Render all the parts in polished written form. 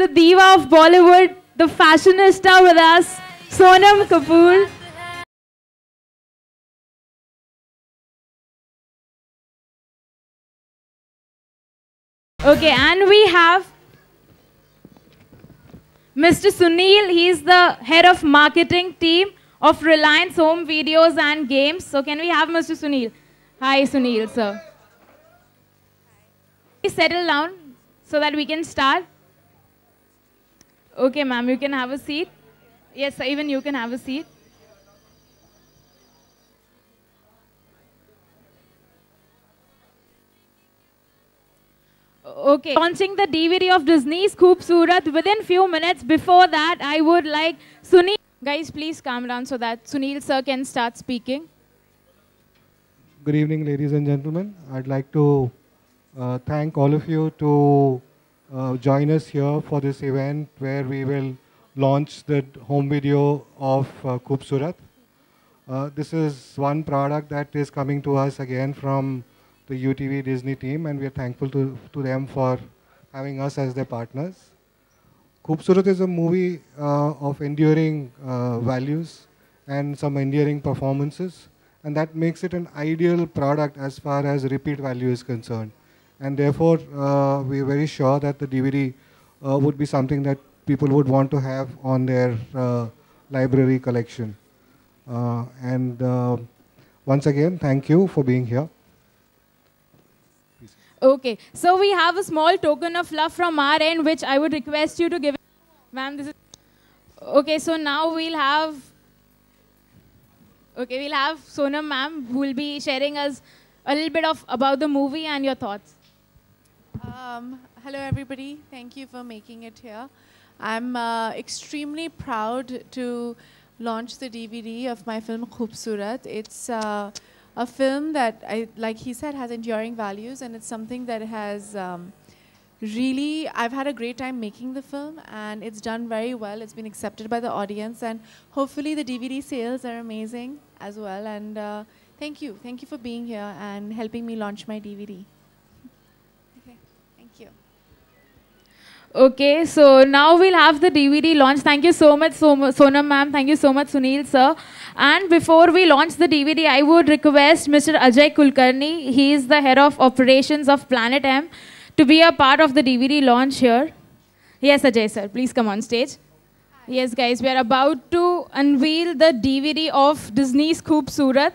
the diva of Bollywood, the fashionista with us, Sonam Kapoor. Okay, and we have Mr. Sunil. He's the head of marketing team of Reliance Home Videos and Games. So can we have Mr. Sunil? Hi, Sunil, sir. Please settle down so that we can start. Okay, ma'am, you can have a seat. Yes, sir, even you can have a seat. Okay, launching the DVD of Disney's Khoobsurat. Within few minutes before that, I would like Sunil. Guys, please calm down so that Sunil sir can start speaking. Good evening, ladies and gentlemen. I'd like to thank all of you to join us here for this event where we will launch the home video of Khoobsurat. This is one product that is coming to us again from the UTV Disney team, and we are thankful to them for having us as their partners. Khoobsurat is a movie of enduring values and some enduring performances, and that makes it an ideal product as far as repeat value is concerned. And therefore, we are very sure that the DVD would be something that people would want to have on their library collection. Once again, thank you for being here. Okay, so we have a small token of love from our end, which I would request you to give. Ma'am, this is... Okay, so now we'll have Sonam ma'am, who will be sharing us a little bit about the movie and your thoughts. Hello everybody, thank you for making it here. I'm extremely proud to launch the DVD of my film Khoobsurat. It's a film that, like he said, has enduring values, and it's something that has really, I've had a great time making the film, and it's done very well. It's been accepted by the audience, and hopefully the DVD sales are amazing as well. And thank you for being here and helping me launch my DVD. Okay, thank you. Okay, so now we'll have the DVD launch. Thank you so much, Sonam ma'am. Thank you so much, Sunil sir. And before we launch the DVD, I would request Mr. Ajay Kulkarni, he is the head of operations of Planet M, to be a part of the DVD launch here. Yes, Ajay sir, please come on stage. Hi. Yes, guys, we are about to unveil the DVD of Disney's Khoobsurat.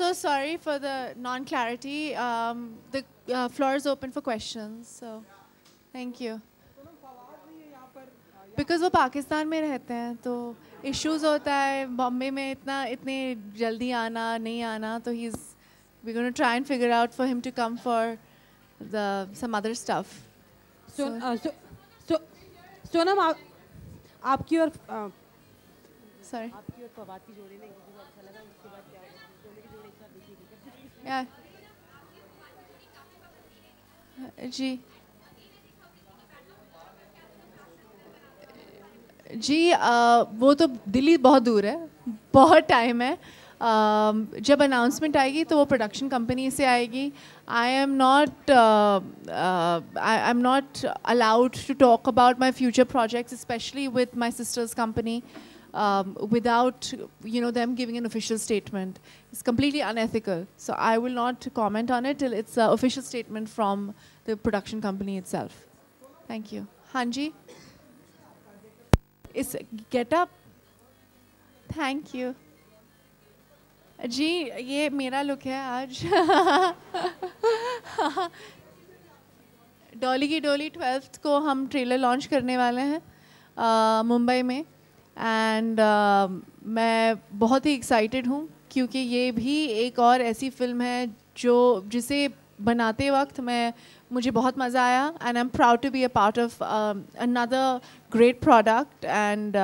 so sorry for the non-clarity. The floor is open for questions. So, thank you. Because वो पाकिस्तान में रहते हैं तो issues होता है बॉम्बे में इतने जल्दी आना नहीं आना तो we're going to try and figure out for him to come for some other stuff. Sonam आपकी और sorry. आपकी और फवाद की जोड़ी ने बहुत अच्छा लगा उसके बाद क्या होगा दोनों की जोड़ी एक साथ देखी थी Yeah. जी जी वो तो दिल्ली बहुत दूर है बहुत टाइम है जब अनाउंसमेंट आएगी तो वो प्रोडक्शन कंपनी से आएगी I am not allowed to talk about my future projects specially with my sisters company without them giving an official statement. It's completely unethical. So I will not comment on it till it's an official statement from the production company itself. Thank you. Hanji? Get up. Thank you. जी ये मेरा look है आज डॉली की डोली 12th को हम trailer launch करने वाले हैं मुंबई में एंड मैं बहुत ही एक्साइटेड हूँ क्योंकि ये भी एक और ऐसी फिल्म है जिसे बनाते वक्त मुझे बहुत मज़ा आया and I am proud to be a part of another great product and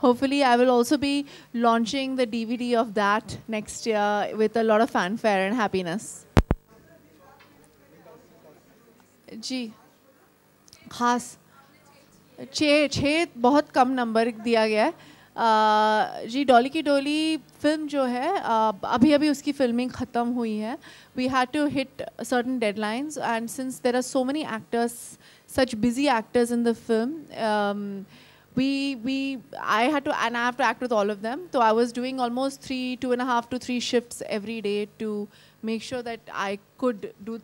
hopefully I will also be launching the DVD of that next year with a lot of fanfare and happiness. जी खास 6 बहुत कम number दिया गया है जी डॉली की डोली film जो है अभी उसकी फिल्मिंग ख़त्म हुई है we had to hit certain deadlines and since there are so many actors such busy actors in the film I had to and I have to act with all of them so I was doing almost 2.5 to 3 shifts every day to make sure that I could do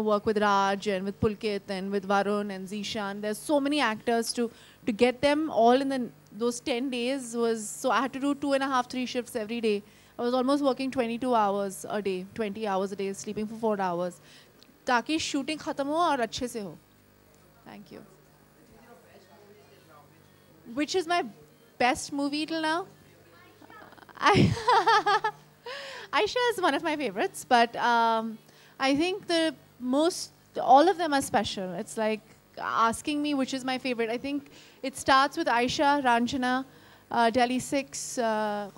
work with Raj and with Pulkit and with Varun and Zishan. There's so many actors to get them all in those 10 days so I had to do 2.5 3 shifts every day. I was almost working 22 hours a day 20 hours a day sleeping for 4 hours ताकि shooting ख़त्म हो और अच्छे से हो. Thank you. Which is my best movie till now? Aisha is one of my favorites, but I think all of them are special. It's like asking me which is my favorite. I think it starts with Aisha, Ranjana, Delhi 6,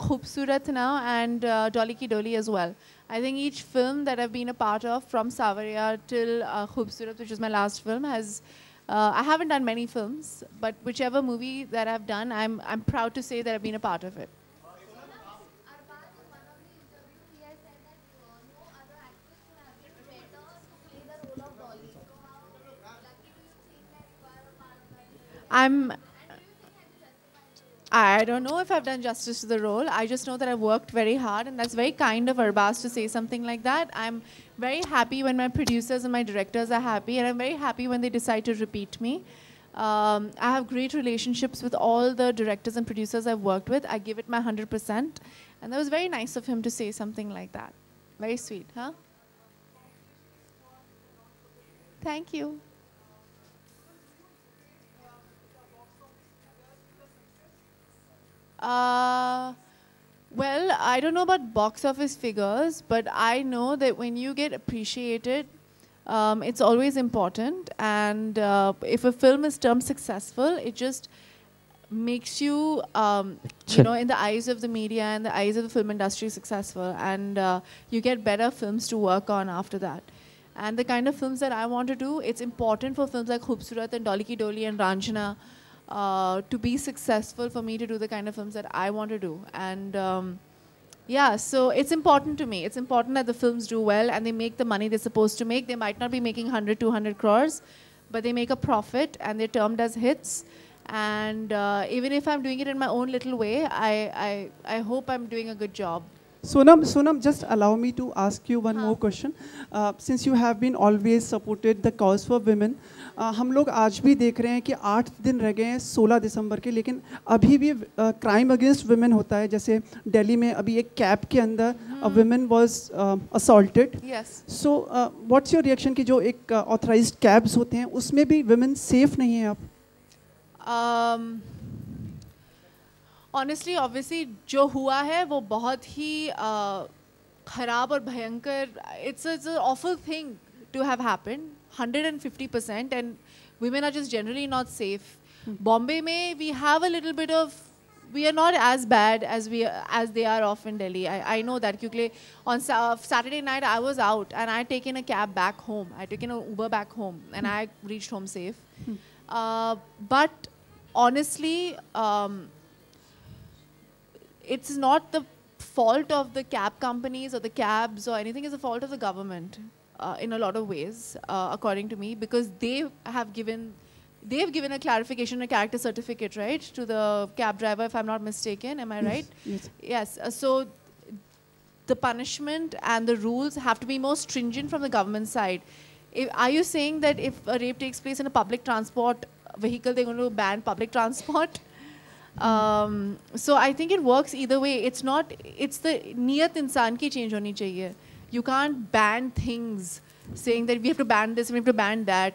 Khoobsurat now, and Dolly Ki Doli as well. I think each film that I've been a part of, from Savariya till Khoobsurat, which is my last film, I haven't done many films, but whichever movie that I've done, I'm proud to say that I've been a part of it. I don't know if I've done justice to the role. I just know that I've worked very hard, and that's very kind of Arbaz to say something like that. I'm very happy when my producers and my directors are happy, and I'm very happy when they decide to repeat me. I have great relationships with all the directors and producers I've worked with. I give it my 100%, and that was very nice of him to say something like that. Very sweet, huh? Thank you. Well, I don't know about box office figures, but I know that when you get appreciated, it's always important. And if a film is termed successful, it just makes you, in the eyes of the media and the eyes of the film industry successful. And you get better films to work on after that. And the kind of films that I want to do, it's important for films like Khoobsurat and Dolly Ki Doli and Ranjana to be successful for me to do the kind of films that I want to do. And yeah, so it's important to me. It's important that the films do well and they make the money they're supposed to make. They might not be making 100, 200 crores, but they make a profit and they're termed as hits. And even if I'm doing it in my own little way, I hope I'm doing a good job. Sonam, just allow me to ask you one more question. Since you have been always supported the cause for women, हम लोग आज भी देख रहे हैं कि 8 दिन रह गए हैं 16 दिसंबर के, लेकिन अभी भी क्राइम अगेंस्ट वुमेन होता है. जैसे दिल्ली में अभी एक कैब के अंदर a woman was assaulted. Yes. So what's your reaction कि जो एक authorized cabs होते हैं उसमें भी women safe नहीं है अब? Honestly, obviously, जो हुआ है वो बहुत ही खराब और भयंकर. It's an awful thing to have happened. 150%, and women are just generally not safe. Bombay में we have a little bit of, we are not as bad as they are off in Delhi. I know that because on Saturday night I was out and I had taken a cab back home. I had taken an Uber back home and I reached home safe. But honestly, it's not the fault of the cab companies or the cabs or anything. It's the fault of the government in a lot of ways, according to me, because they've given a clarification, a character certificate, right, to the cab driver, if I'm not mistaken. Am I right? Yes. Yes. So the punishment and the rules have to be more stringent from the government side. Are you saying that if a rape takes place in a public transport vehicle, they're going to ban public transport? So I think it works either way. It's the niyat insan ki change honi chahiye. You can't ban things saying that we have to ban this, we have to ban that.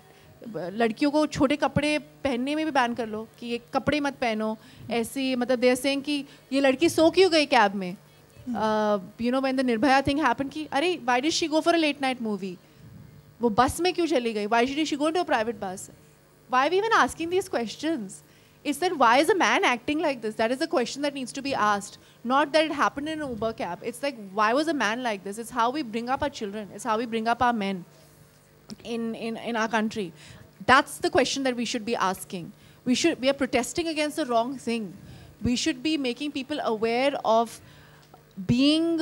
लड़कियों को छोटे कपड़े पहनने में भी ban कर लो कि ये कपड़े मत पहनो ऐसे. मतलब दे आर सेइंग कि ये लड़की सो क्यों गई कैब में. You know, when the Nirbhaya thing happened कि अरे why did she go for a late night movie? वो बस में क्यों चली गई? Why did she go into a private bus? Why are we even asking these questions? It's that why is a man acting like this? That is the question that needs to be asked. Not that it happened in an Uber cab. It's like, why was a man like this? It's how we bring up our children. It's how we bring up our men in our country. That's the question that we should be asking. We are protesting against the wrong thing. We should be making people aware of being,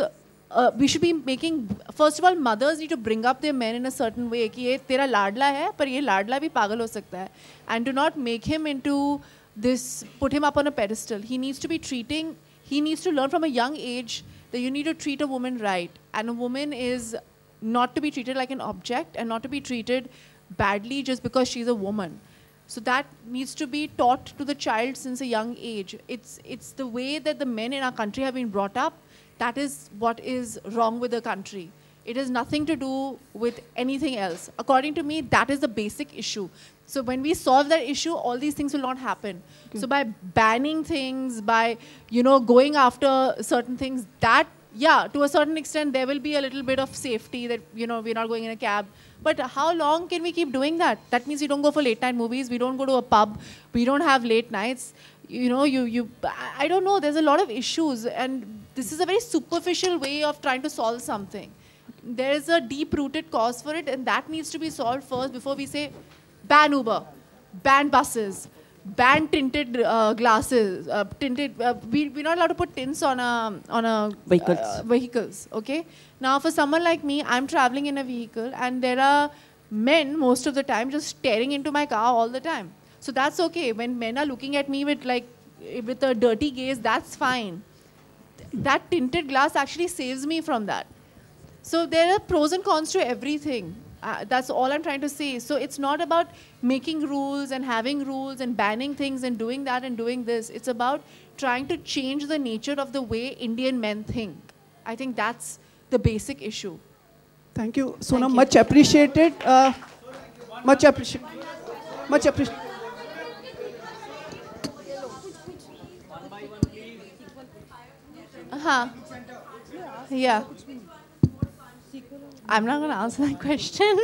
we should be making, first of all, mothers need to bring up their men in a certain way. कि ये तेरा लाडला है, पर ये लाडला भी पागल हो सकता है. And do not make him into this, put him up on a pedestal. He needs to learn from a young age that you need to treat a woman right. And a woman is not to be treated like an object and not to be treated badly just because she's a woman. So that needs to be taught to the child since a young age. It's the way that the men in our country have been brought up. That is what is wrong with the country. It has nothing to do with anything else. According to me, that is the basic issue. So when we solve that issue, all these things will not happen. Okay. So by banning things, by, you know, going after certain things, that, yeah, to a certain extent, there will be a little bit of safety that, you know, we're not going in a cab. But how long can we keep doing that? That means we don't go for late night movies, we don't go to a pub, we don't have late nights. You know, I don't know, there's a lot of issues, and this is a very superficial way of trying to solve something. There is a deep-rooted cause for it, and that needs to be solved first before we say, ban Uber, ban buses, ban tinted glasses, we're not allowed to put tints on a vehicles. Okay. Now, for someone like me, I'm traveling in a vehicle, and there are men most of the time just staring into my car all the time. So that's okay. When men are looking at me with a dirty gaze, that's fine. That tinted glass actually saves me from that. So there are pros and cons to everything. That's all I'm trying to say. So it's not about making rules and having rules and banning things and doing that and doing this. It's about trying to change the nature of the way Indian men think. I think that's the basic issue. Thank you, Sonam. Much appreciated. Much appreciated. Much appreciated. Yeah. I'm not going to answer that question.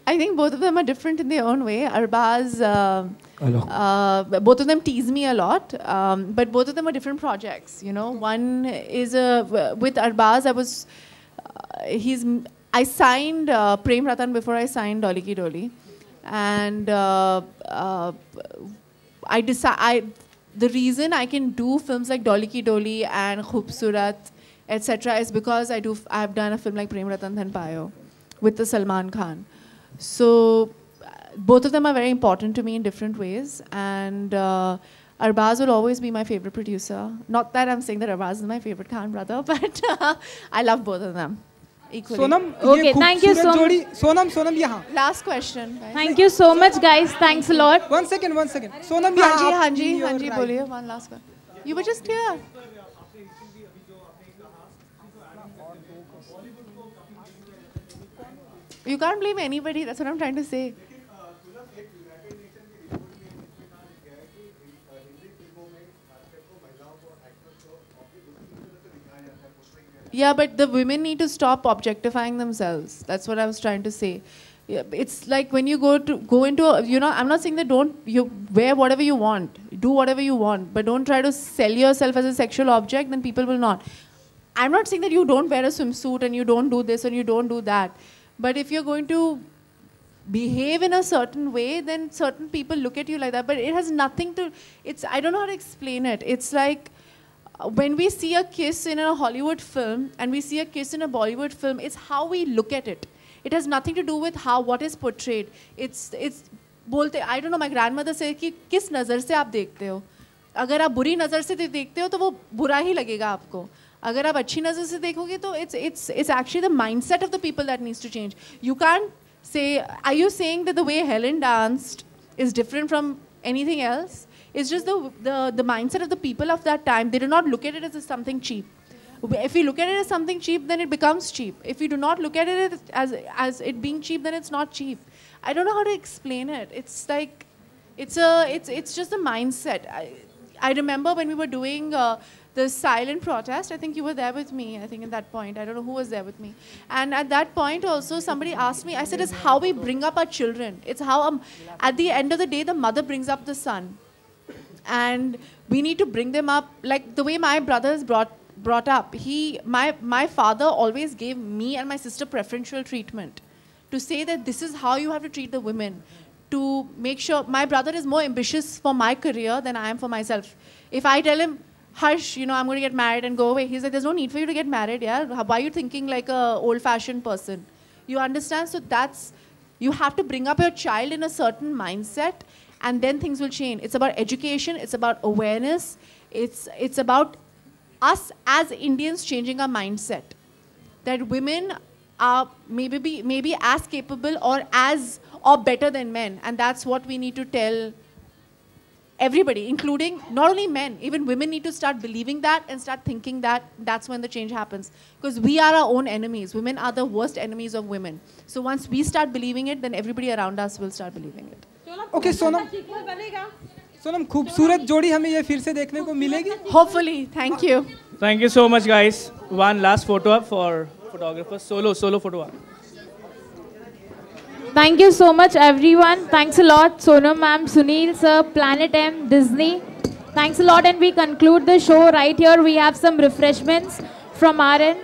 I think both of them are different in their own way. Arbaz, both of them tease me a lot, but both of them are different projects. You know, one is with Arbaz. I signed Prem Ratan before I signed Dolly Ki Dolly, and the reason I can do films like Dolly Ki Dolly and Khoobsurat, etc., is because I've done a film like Prem Ratan Dhan Payo with the Salman Khan. So both of them are very important to me in different ways, and Arbaz will always be my favorite producer. Not that I'm saying that Arbaz is my favorite Khan brother, but I love both of them equally. Sonam, Okay, thank you so जोड़ी, सोनम यहाँ. Last question. Guys. Thank you so much, guys. Thanks a lot. One second. Sonam यहाँ. हाँ जी, बोलिए. One last one. You were just here. You can't blame anybody. That's what I'm trying to say. Yeah, but the women need to stop objectifying themselves. That's what I was trying to say. Yeah, it's like when you go into I'm not saying that you wear whatever you want, do whatever you want, but don't try to sell yourself as a sexual object, then people will not. I'm not saying that you don't wear a swimsuit and you don't do this and you don't do that. But if you're going to behave in a certain way, then certain people look at you like that. But it has nothing to, I don't know how to explain it. It's like when we see a kiss in a Hollywood film and we see a kiss in a Bollywood film, it's how we look at it. It has nothing to do with what is portrayed. It's बोलते, I don't know, my grandmother said कि किस नज़र से आप देखते हो. अगर आप बुरी नज़र से देखते हो तो वो बुरा ही लगेगा आपको. अगर आप अच्छी नज़र से देखोगे तो it's actually the mindset of the people that needs to change. You can't say, are you saying that the way Helen danced is different from anything else? It's just the mindset of the people of that time. They do not look at it as something cheap. If you look at it as something cheap, then it becomes cheap. If you do not look at it as it being cheap, then it's not cheap. I don't know how to explain it. It's like, it's just a mindset. I remember when we were doing the silent protest, I think you were there with me, I think at that point. I don't know who was there with me. And at that point also, somebody asked me, I said, it's how we bring up our children. It's how, at the end of the day, the mother brings up the son. And we need to bring them up, like the way my brother is brought up. My father always gave me and my sister preferential treatment to say that this is how you have to treat the women, to make sure. My brother is more ambitious for my career than I am for myself. If I tell him, hush, I'm going to get married and go away, he's like, there's no need for you to get married, yeah? Why are you thinking like a old-fashioned person? You understand? So you have to bring up your child in a certain mindset, and then things will change. It's about education, it's about awareness, it's about us as Indians changing our mindset. That women are maybe as capable or better than men. And that's what we need to tell everybody, including not only men, even women need to start believing that and start thinking that. That's when the change happens. Because we are our own enemies. Women are the worst enemies of women. So once we start believing it, then everybody around us will start believing it. Okay, Sonam, खूबसूरत जोड़ी हमें ये फिर से देखने को मिलेगी? Hopefully. Thank you. Thank you so much, guys. One last photo up for photographers. Solo photo up. Thank you so much, everyone. Thanks a lot, Sonam ma'am, Sunil sir, Planet M, Disney. Thanks a lot, and we conclude the show right here. We have some refreshments from our end.